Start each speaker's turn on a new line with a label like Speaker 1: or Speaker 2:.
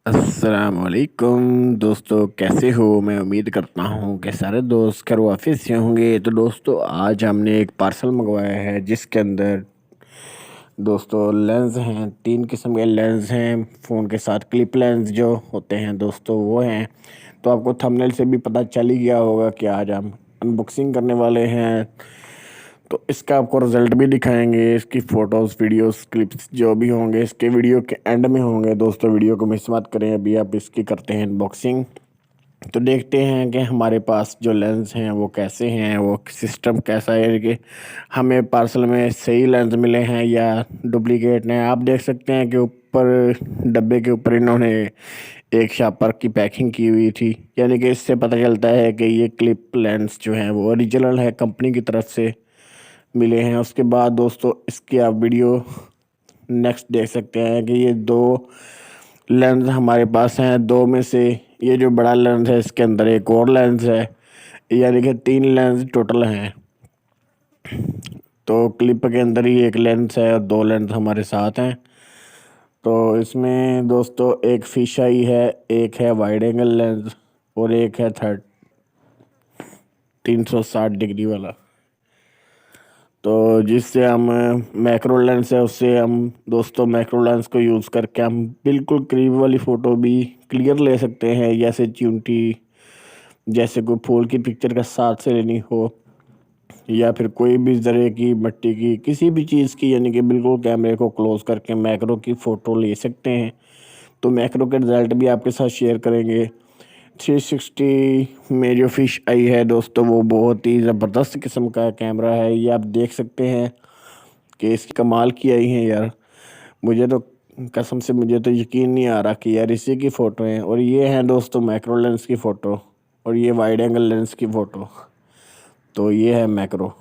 Speaker 1: अस्सलामुअलैकुम दोस्तों, कैसे हो। मैं उम्मीद करता हूँ कि सारे दोस्त खैर वाफिस से होंगे। तो दोस्तों, आज हमने एक पार्सल मंगवाया है जिसके अंदर दोस्तों लेंस हैं। 3 किस्म के लेंस हैं फ़ोन के साथ। क्लिप लेंस जो होते हैं दोस्तों वो हैं। तो आपको थंबनेल से भी पता चल ही गया होगा कि आज हम अनबॉक्सिंग करने वाले हैं। तो इसका आपको रिज़ल्ट भी दिखाएंगे। इसकी फ़ोटोज़ वीडियोस क्लिप्स जो भी होंगे इसके वीडियो के एंड में होंगे। दोस्तों, वीडियो को मिस मत करें। अभी आप इसकी करते हैं अनबॉक्सिंग। तो देखते हैं कि हमारे पास जो लेंस हैं वो कैसे हैं, वो सिस्टम कैसा है कि हमें पार्सल में सही लेंस मिले हैं या डुप्लीकेट हैं। आप देख सकते हैं कि ऊपर डब्बे के ऊपर इन्होंने एक शापर की पैकिंग की हुई थी, यानी कि इससे पता चलता है कि ये क्लिप लेंस जो हैं वो ओरिजिनल है, कंपनी की तरफ से मिले हैं। उसके बाद दोस्तों, इसकी आप वीडियो नेक्स्ट देख सकते हैं कि ये 2 लेंस हमारे पास हैं। 2 में से ये जो बड़ा लेंस है इसके अंदर एक और लेंस है, यानी कि 3 लेंस टोटल हैं। तो क्लिप के अंदर ही एक लेंस है और 2 लेंस हमारे साथ हैं। तो इसमें दोस्तों एक फिश आई है, एक है वाइड एंगल लेंस और एक है 360 डिग्री वाला। तो जिससे हम मैक्रो लेंस है उससे हम दोस्तों मैक्रो लेंस को यूज़ करके हम बिल्कुल करीब वाली फ़ोटो भी क्लियर ले सकते हैं। जैसे चिमटी, जैसे कोई फूल की पिक्चर का साथ से लेनी हो, या फिर कोई भी ज़रे की, मिट्टी की, किसी भी चीज़ की, यानी कि बिल्कुल कैमरे को क्लोज करके मैक्रो की फ़ोटो ले सकते हैं। तो मैक्रो के रिज़ल्ट भी आपके साथ शेयर करेंगे। 360 में जो फ़िश आई है दोस्तों वो बहुत ही ज़बरदस्त किस्म का कैमरा है। ये आप देख सकते हैं कि इसकी कमाल की आई हैं यार। मुझे तो कसम से मुझे तो यकीन नहीं आ रहा कि यार इसी की फ़ोटो है। और ये हैं दोस्तों मैक्रो लेंस की फ़ोटो और ये वाइड एंगल लेंस की फ़ोटो। तो ये है मैक्रो।